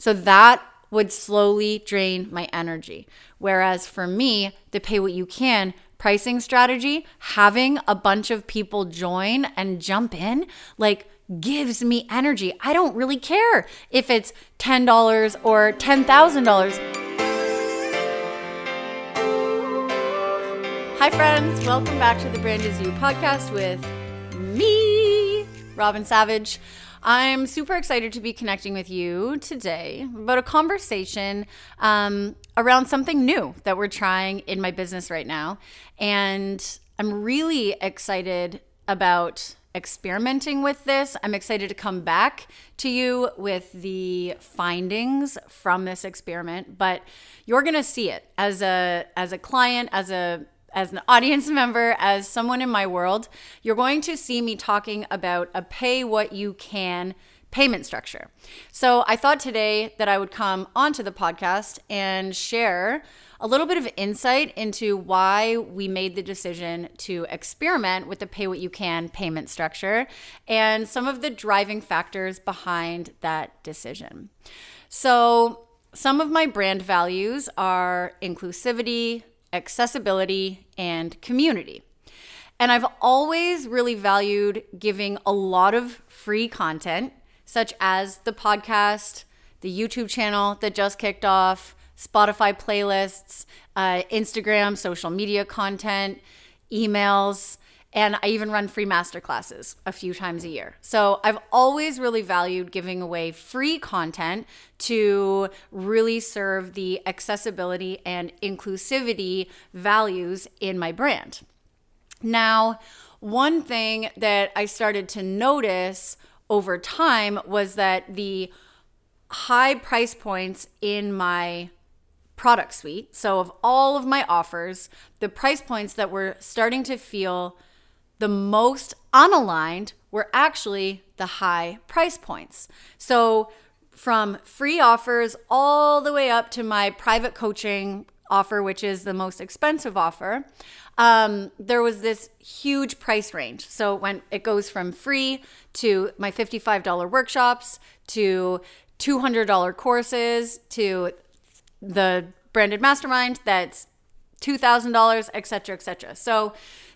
So that would slowly drain my energy. Whereas for me, the pay what you can pricing strategy, having a bunch of people join and jump in, like gives me energy. I don't really care if it's $10 or $10,000. Hi friends, welcome back to the Brand Is You podcast with me, Robyn Savage. I'm super excited to be connecting with you today about a conversation around something new that we're trying in my business right now. And I'm really excited about experimenting with this. I'm excited to come back to you with the findings from this experiment, but you're going to see it as a client, as an audience member, as someone in my world. You're going to see me talking about a pay what you can payment structure. So I thought today that I would come onto the podcast and share a little bit of insight into why we made the decision to experiment with the pay what you can payment structure and some of the driving factors behind that decision. So some of my brand values are inclusivity, accessibility, and community. And I've always really valued giving a lot of free content, such as the podcast, the YouTube channel that just kicked off, Spotify playlists, Instagram, social media content, emails, and I even run free masterclasses a few times a year. So I've always really valued giving away free content to really serve the accessibility and inclusivity values in my brand. Now, one thing that I started to notice over time was that the high price points in my product suite, so of all of my offers, the price points that were starting to feel the most unaligned were actually the high price points. So from free offers all the way up to my private coaching offer, which is the most expensive offer, there was this huge price range. So when it goes from free to my $55 workshops to $200 courses to the branded mastermind that's $2,000, et cetera, et cetera. So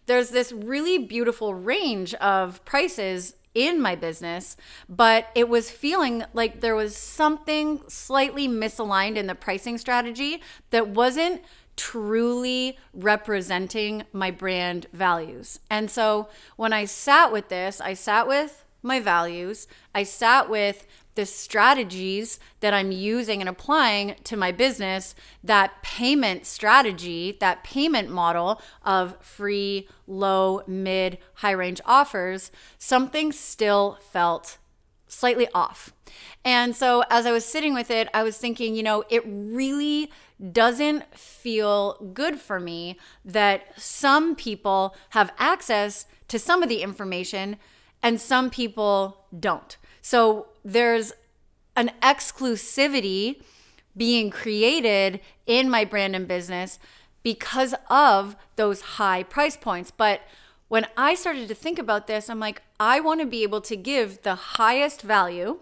there's this really beautiful range of prices in my business, but it was feeling like there was something slightly misaligned in the pricing strategy that wasn't truly representing my brand values. And so when I sat with this, I sat with my values, I sat with the strategies that I'm using and applying to my business, that payment strategy, that payment model of free, low, mid, high range offers, something still felt slightly off. And so as I was sitting with it, I was thinking, it really doesn't feel good for me that some people have access to some of the information and some people don't. So there's an exclusivity being created in my brand and business because of those high price points. But when I started to think about this, I'm like, I want to be able to give the highest value,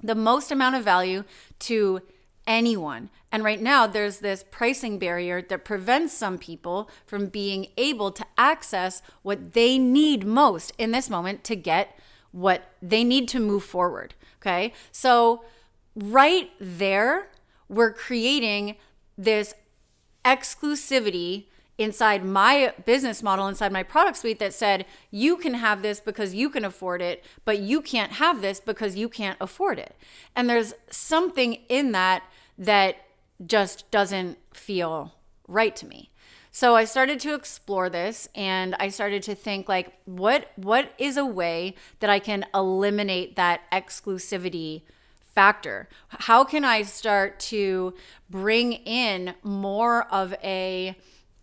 the most amount of value to anyone. And right now there's this pricing barrier that prevents some people from being able to access what they need most in this moment to get what they need to move forward. Okay. So right there, we're creating this exclusivity inside my business model, inside my product suite that said, you can have this because you can afford it, but you can't have this because you can't afford it. And there's something in that just doesn't feel right to me. So I started to explore this and I started to think like, what is a way that I can eliminate that exclusivity factor? How can I start to bring in more of a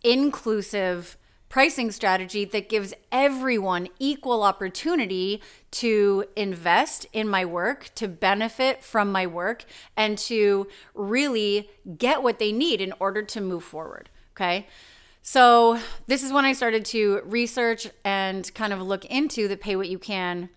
inclusive pricing strategy that gives everyone equal opportunity to invest in my work, to benefit from my work, and to really get what they need in order to move forward? Okay. So this is when I started to research and kind of look into the pay what you can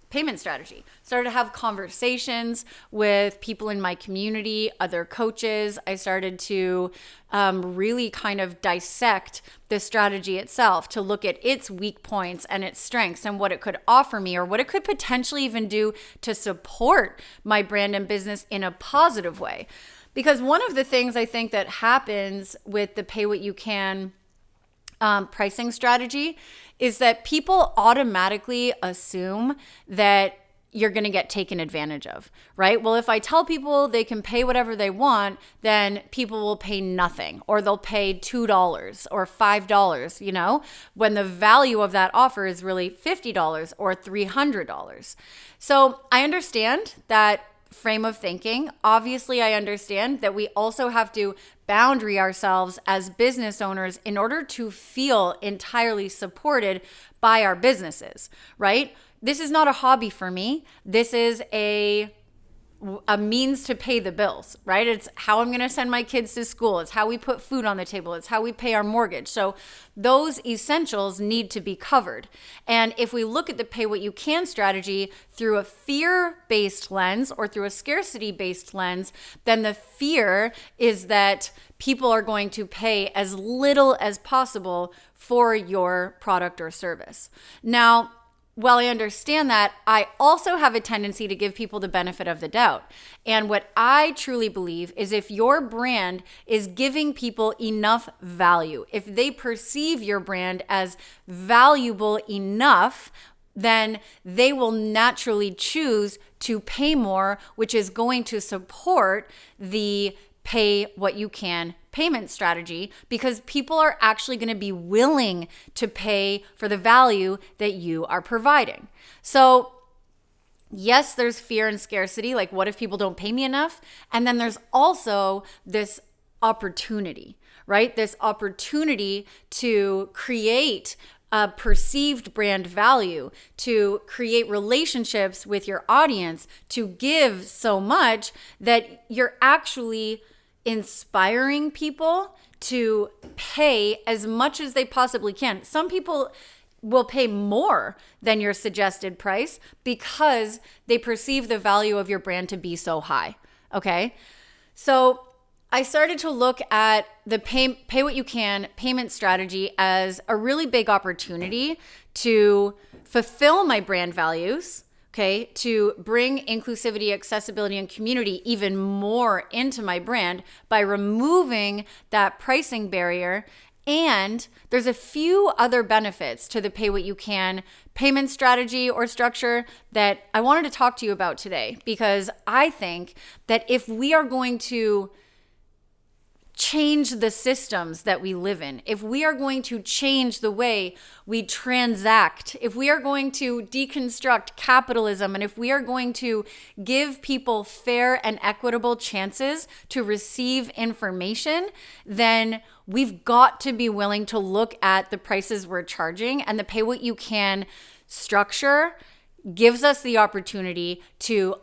payment strategy. Started to have conversations with people in my community, other coaches. I started to really kind of dissect the strategy itself, to look at its weak points and its strengths and what it could offer me, or what it could potentially even do to support my brand and business in a positive way. Because one of the things I think that happens with the pay what you can pricing strategy is that people automatically assume that you're going to get taken advantage of, right? Well, if I tell people they can pay whatever they want, then people will pay nothing, or they'll pay $2 or $5, when the value of that offer is really $50 or $300. So I understand that frame of thinking. Obviously, I understand that we also have to boundary ourselves as business owners in order to feel entirely supported by our businesses, right? This is not a hobby for me. This is a means to pay the bills, right? It's how I'm going to send my kids to school. It's how we put food on the table. It's how we pay our mortgage. So those essentials need to be covered. And if we look at the pay what you can strategy through a fear-based lens or through a scarcity-based lens, then the fear is that people are going to pay as little as possible for your product or service. Now, while I understand that, I also have a tendency to give people the benefit of the doubt. And what I truly believe is if your brand is giving people enough value, if they perceive your brand as valuable enough, then they will naturally choose to pay more, which is going to support the pay what you can payment strategy, because people are actually going to be willing to pay for the value that you are providing. So yes, there's fear and scarcity, like what if people don't pay me enough? And then there's also this opportunity, right? This opportunity to create a perceived brand value, to create relationships with your audience, to give so much that you're actually inspiring people to pay as much as they possibly can. Some people will pay more than your suggested price because they perceive the value of your brand to be so high. Okay. So I started to look at the pay what you can payment strategy as a really big opportunity to fulfill my brand values. Okay, to bring inclusivity, accessibility, and community even more into my brand by removing that pricing barrier. And there's a few other benefits to the pay what you can payment strategy or structure that I wanted to talk to you about today, because I think that if we are going to change the systems that we live in, if we are going to change the way we transact, if we are going to deconstruct capitalism, and if we are going to give people fair and equitable chances to receive information, then we've got to be willing to look at the prices we're charging. And the pay what you can structure gives us the opportunity to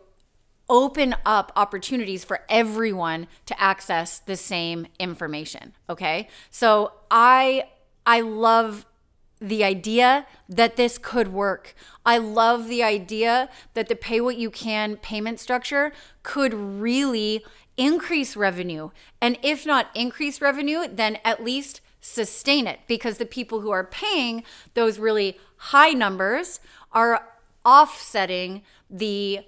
open up opportunities for everyone to access the same information. Okay. So I love the idea that this could work. I love the idea that the pay what you can payment structure could really increase revenue. And if not increase revenue, then at least sustain it, because the people who are paying those really high numbers are offsetting the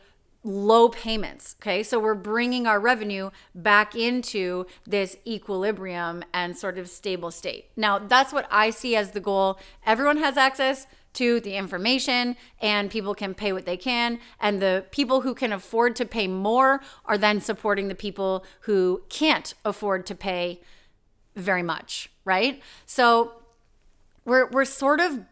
low payments. Okay. So we're bringing our revenue back into this equilibrium and sort of stable state. Now, that's what I see as the goal. Everyone has access to the information and people can pay what they can. And the people who can afford to pay more are then supporting the people who can't afford to pay very much. Right. So we're sort of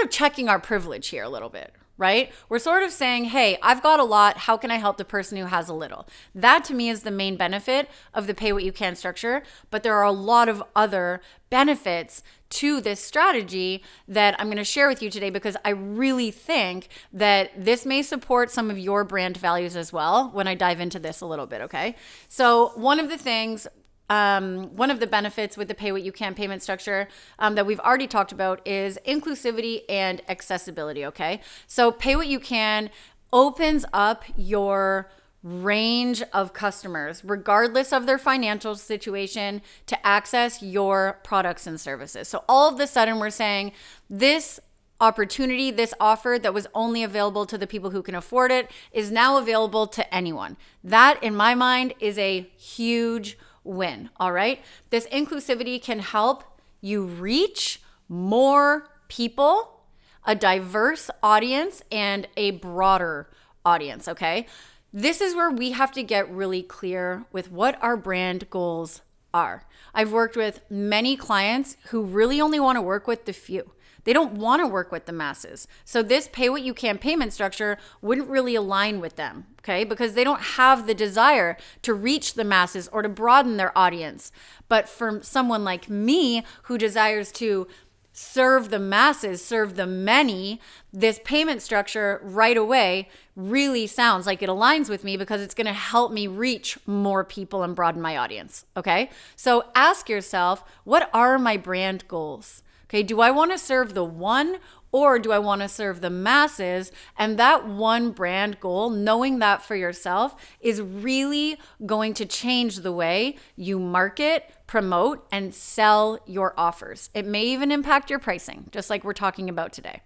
checking our privilege here a little bit. Right? We're sort of saying, hey, I've got a lot. How can I help the person who has a little? That to me is the main benefit of the pay what you can structure. But there are a lot of other benefits to this strategy that I'm going to share with you today, because I really think that this may support some of your brand values as well when I dive into this a little bit. Okay. So one of the things one of the benefits with the pay what you can payment structure that we've already talked about is inclusivity and accessibility, okay? So pay what you can opens up your range of customers, regardless of their financial situation, to access your products and services. So all of a sudden we're saying this opportunity, this offer that was only available to the people who can afford it is now available to anyone. That, in my mind, is a huge win, all right? This inclusivity can help you reach more people, a diverse audience, and a broader audience, okay? This is where we have to get really clear with what our brand goals are. I've worked with many clients who really only want to work with the few. They don't want to work with the masses. So this pay what you can payment structure wouldn't really align with them, okay? Because they don't have the desire to reach the masses or to broaden their audience. But for someone like me who desires to serve the masses, serve the many, this payment structure right away really sounds like it aligns with me because it's going to help me reach more people and broaden my audience, okay? So ask yourself, what are my brand goals? Okay, do I want to serve the one or do I want to serve the masses? And that one brand goal, knowing that for yourself, is really going to change the way you market, promote, and sell your offers. It may even impact your pricing, just like we're talking about today.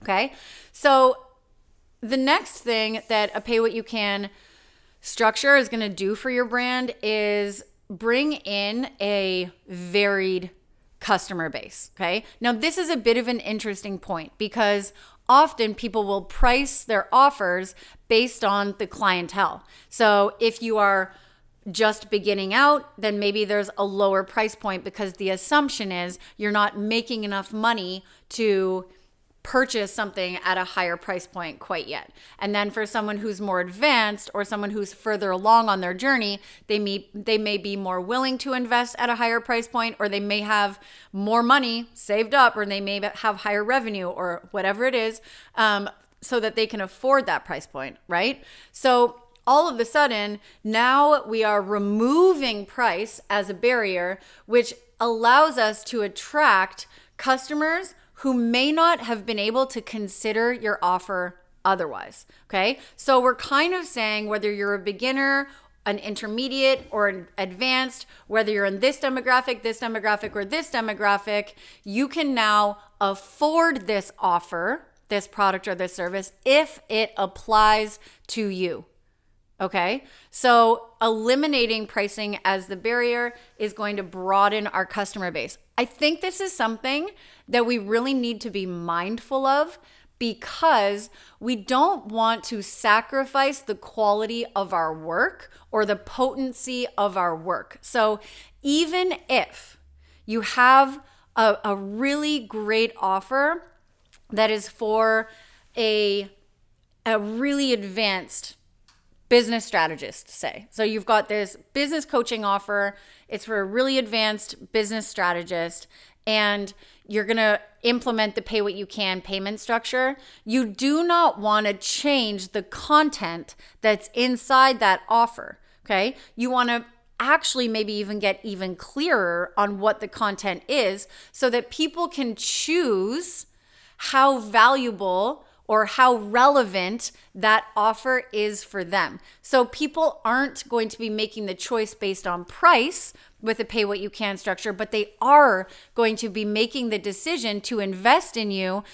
Okay, so the next thing that a pay what you can structure is going to do for your brand is bring in a varied customer base, okay? Now, this is a bit of an interesting point because often people will price their offers based on the clientele. So if you are just beginning out, then maybe there's a lower price point because the assumption is you're not making enough money to purchase something at a higher price point quite yet. And then for someone who's more advanced or someone who's further along on their journey, they may be more willing to invest at a higher price point, or they may have more money saved up, or they may have higher revenue or whatever it is, so that they can afford that price point, right? So all of a sudden, now we are removing price as a barrier, which allows us to attract customers who may not have been able to consider your offer otherwise, okay? So we're kind of saying whether you're a beginner, an intermediate, or an advanced, whether you're in this demographic, or this demographic, you can now afford this offer, this product or this service, if it applies to you. Okay, so eliminating pricing as the barrier is going to broaden our customer base. I think this is something that we really need to be mindful of because we don't want to sacrifice the quality of our work or the potency of our work. So even if you have a really great offer that is for a really advanced business strategist, say. So you've got this business coaching offer. It's for a really advanced business strategist, and you're going to implement the pay what you can payment structure. You do not want to change the content that's inside that offer, okay? You want to actually maybe even get even clearer on what the content is so that people can choose how valuable or how relevant that offer is for them. So people aren't going to be making the choice based on price with a pay what you can structure, but they are going to be making the decision to invest in you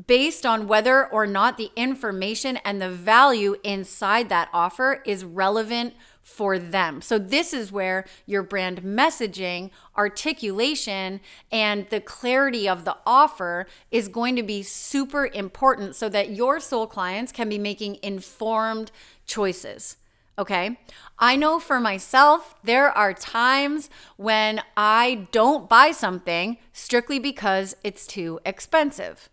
based on whether or not the information and the value inside that offer is relevant for them. So this is where your brand messaging, articulation, and the clarity of the offer is going to be super important so that your soul clients can be making informed choices. Okay. I know for myself, there are times when I don't buy something strictly because it's too expensive.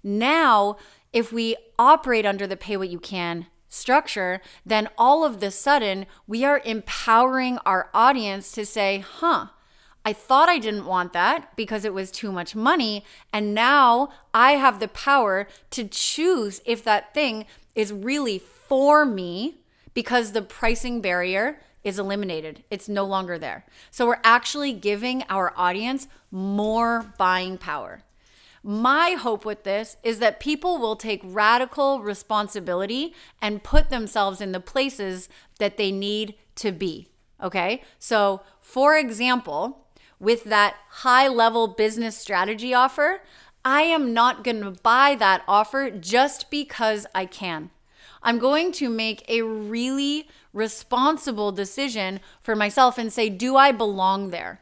Now, if we operate under the pay what you can structure, then all of the sudden we are empowering our audience to say, I thought I didn't want that because it was too much money. And now I have the power to choose if that thing is really for me because the pricing barrier is eliminated. It's no longer there. So we're actually giving our audience more buying power. My hope with this is that people will take radical responsibility and put themselves in the places that they need to be. Okay? So, for example, with that high-level business strategy offer, I am not going to buy that offer just because I can. I'm going to make a really responsible decision for myself and say, do I belong there?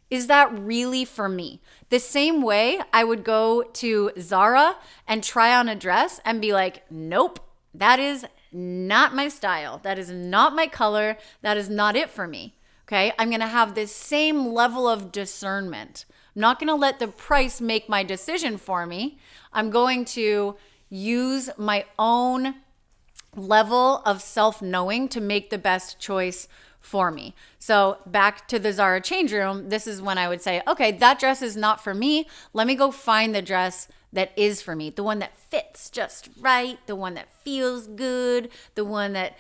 Is that really for me? The same way I would go to Zara and try on a dress and be like, nope, that is not my style. That is not my color. That is not it for me. Okay, I'm going to have this same level of discernment. I'm not going to let the price make my decision for me. I'm going to use my own level of self-knowing to make the best choice for me. So back to the Zara change room, this is when I would say, okay, that dress is not for me. Let me go find the dress that is for me, the one that fits just right, the one that feels good, the one that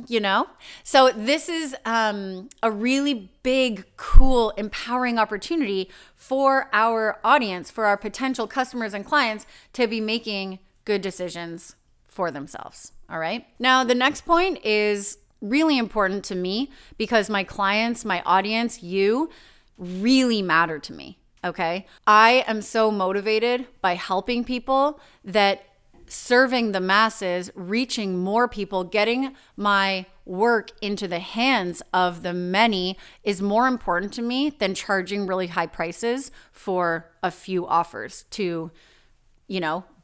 you know? So this is a really big, cool, empowering opportunity for our audience, for our potential customers and clients to be making good decisions for themselves. All right. Now, the next point is really important to me because my clients, my audience, you really matter to me. Okay. I am so motivated by helping people that serving the masses, reaching more people, getting my work into the hands of the many is more important to me than charging really high prices for a few offers to,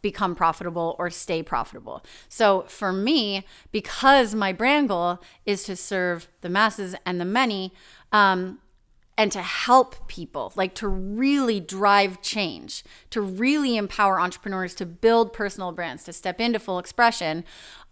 become profitable or stay profitable. So for me, because my brand goal is to serve the masses and the many, and to help people, like to really drive change, to really empower entrepreneurs to build personal brands, to step into full expression,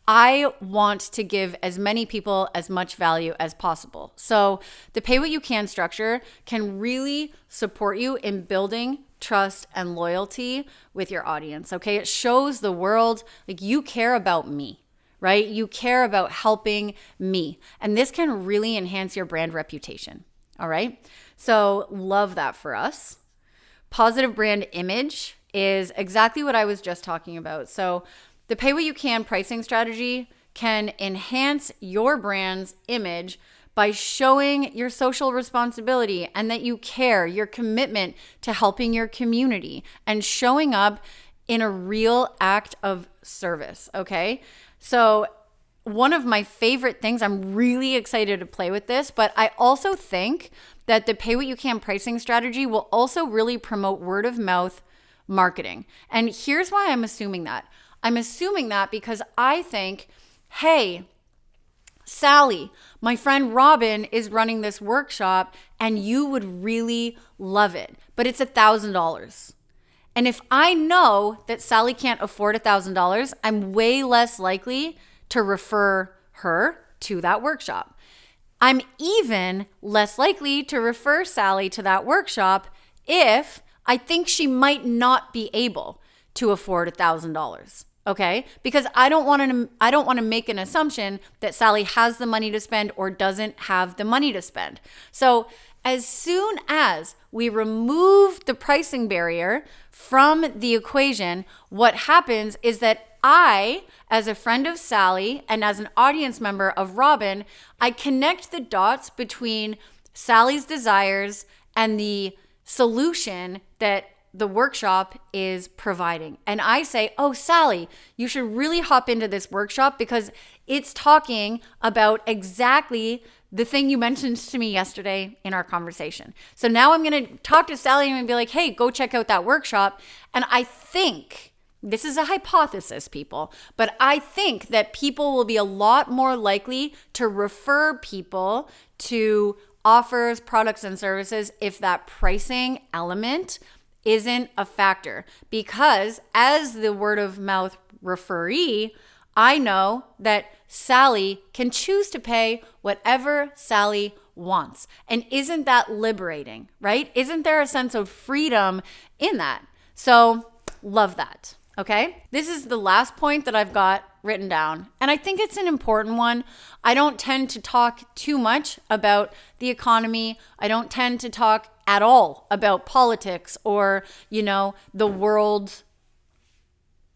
I want to give as many people as much value as possible. So the pay what you can structure can really support you in building trust and loyalty with your audience. Okay. It shows the world like you care about me, right? You care about helping me. And this can really enhance your brand reputation. All right. So love that for us. Positive brand image is exactly what I was just talking about. So the pay what you can pricing strategy can enhance your brand's image by showing your social responsibility and that you care, your commitment to helping your community and showing up in a real act of service. Okay. So one of my favorite things, I'm really excited to play with this, but I also think that the pay what you can pricing strategy will also really promote word of mouth marketing. And here's why I'm assuming that. I'm assuming that because I think, hey, Sally, my friend Robyn is running this workshop and you would really love it, but it's $1,000. And if I know that Sally can't afford $1,000, I'm way less likely to refer her to that workshop. I'm even less likely to refer Sally to that workshop if I think she might not be able to afford $1,000. Okay? Because I don't want to make an assumption that Sally has the money to spend or doesn't have the money to spend. So as soon as we remove the pricing barrier from the equation, what happens is that I, as a friend of Sally and as an audience member of Robyn, I connect the dots between Sally's desires and the solution that the workshop is providing. And I say, oh, Sally, you should really hop into this workshop because it's talking about exactly the thing you mentioned to me yesterday in our conversation. So now I'm going to talk to Sally and be like, hey, go check out that workshop. And I think, this is a hypothesis, people, but I think that people will be a lot more likely to refer people to offers, products, and services if that pricing element isn't a factor. Because as the word of mouth referee, I know that Sally can choose to pay whatever Sally wants. And isn't that liberating, right? Isn't there a sense of freedom in that? So love that. Okay? This is the last point that I've got written down, and I think it's an important one. I don't tend to talk too much about the economy. I don't tend to talk at all about politics or, the world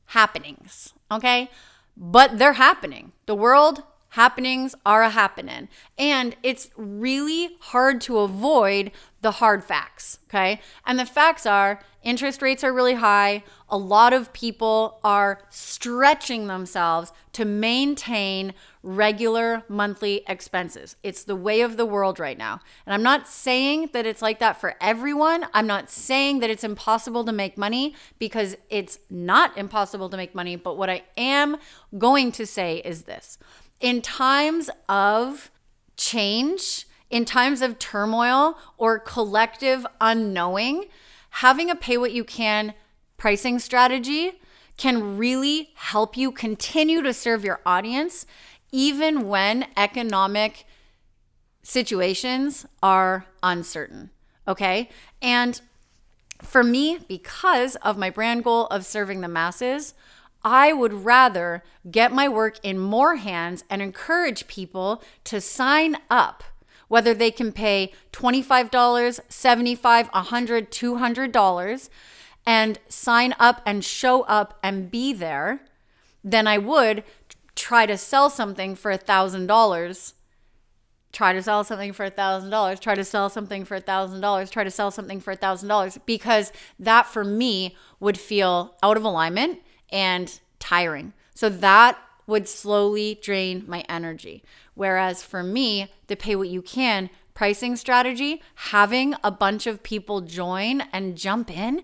happenings, okay? But they're happening. The world happenings are a happening. And it's really hard to avoid the hard facts, okay? And the facts are interest rates are really high. A lot of people are stretching themselves to maintain regular monthly expenses. It's the way of the world right now. And I'm not saying that it's like that for everyone. I'm not saying that it's impossible to make money, because it's not impossible to make money. But what I am going to say is this. In times of change, in times of turmoil or collective unknowing, having a pay what you can pricing strategy can really help you continue to serve your audience even when economic situations are uncertain, okay? And for me, because of my brand goal of serving the masses, I would rather get my work in more hands and encourage people to sign up, whether they can pay $25, $75, $100, $200, and sign up and show up and be there, than I would try to sell something for $1,000. Try to sell something for $1,000, try to sell something for $1,000, try to sell something for $1,000, because that for me would feel out of alignment and tiring. So that would slowly drain my energy. Whereas for me, the pay what you can pricing strategy, having a bunch of people join and jump in,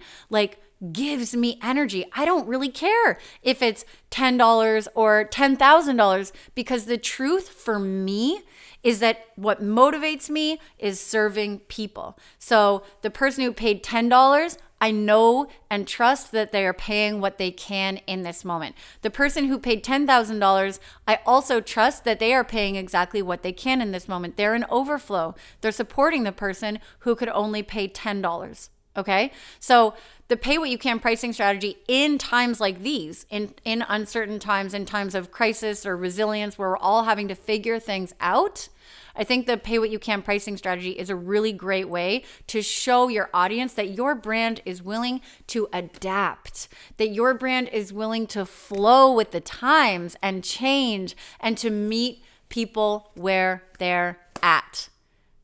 gives me energy. I don't really care if it's $10 or $10,000, because the truth for me is that what motivates me is serving people. So the person who paid $10, I know and trust that they are paying what they can in this moment. The person who paid $10,000, I also trust that they are paying exactly what they can in this moment. They're in overflow. They're supporting the person who could only pay $10. Okay? So the pay what you can pricing strategy in times like these, in uncertain times, in times of crisis or resilience where we're all having to figure things out, I think the pay what you can pricing strategy is a really great way to show your audience that your brand is willing to adapt, that your brand is willing to flow with the times and change and to meet people where they're at.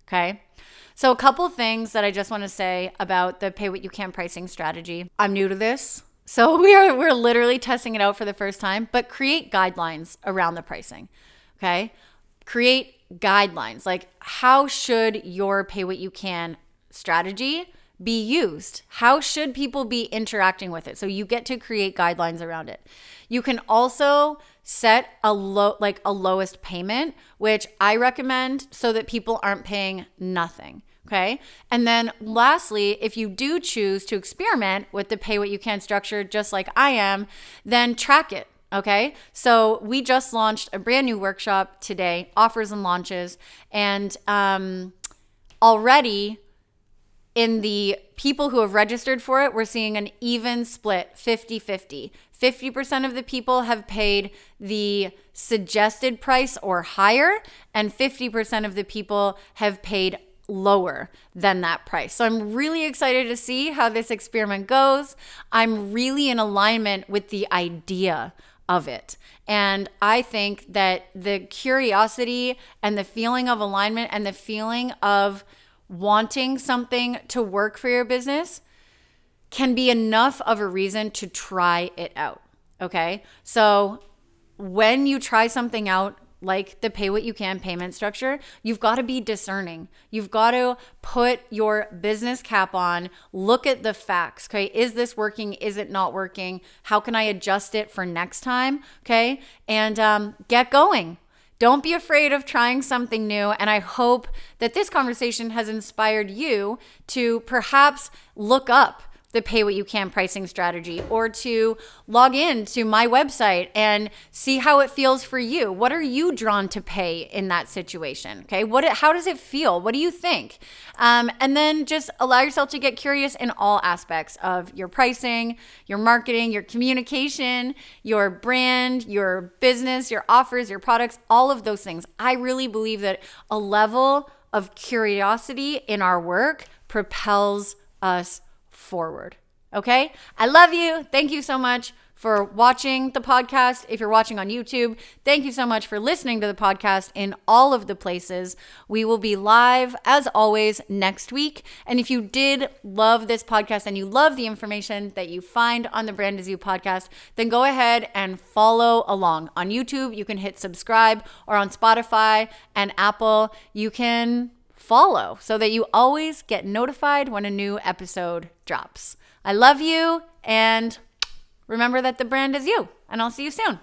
Okay? So a couple things that I just want to say about the pay what you can pricing strategy. I'm new to this, so we're literally testing it out for the first time, but create guidelines around the pricing. Okay? Create guidelines. Like, how should your pay what you can strategy be used? How should people be interacting with it? So you get to create guidelines around it. You can also set a lowest payment, which I recommend so that people aren't paying nothing. Okay. And then lastly, if you do choose to experiment with the pay what you can structure, just like I am, then track it. Okay. So we just launched a brand new workshop today, offers and launches. And already in the people who have registered for it, we're seeing an even split, 50-50. 50% of the people have paid the suggested price or higher, and 50% of the people have paid lower than that price. So I'm really excited to see how this experiment goes. I'm really in alignment with the idea of it. And I think that the curiosity and the feeling of alignment and the feeling of wanting something to work for your business can be enough of a reason to try it out. Okay. So when you try something out, like the pay what you can payment structure, you've got to be discerning. You've got to put your business cap on, look at the facts. Okay. Is this working? Is it not working? How can I adjust it for next time? Okay. And get going. Don't be afraid of trying something new. And I hope that this conversation has inspired you to perhaps look up the pay what you can pricing strategy, or to log in to my website and see how it feels for you. What are you drawn to pay in that situation? Okay. How does it feel? What do you think? And then just allow yourself to get curious in all aspects of your pricing, your marketing, your communication, your brand, your business, your offers, your products, all of those things. I really believe that a level of curiosity in our work propels us forward. Okay? I love you. Thank you so much for watching the podcast. If you're watching on YouTube, thank you so much for listening to the podcast in all of the places. We will be live as always next week. And if you did love this podcast and you love the information that you find on the Brand Is You podcast, then go ahead and follow along. On YouTube, you can hit subscribe, or on Spotify and Apple, you can follow so that you always get notified when a new episode drops. I love you, and remember that the brand is you, and I'll see you soon.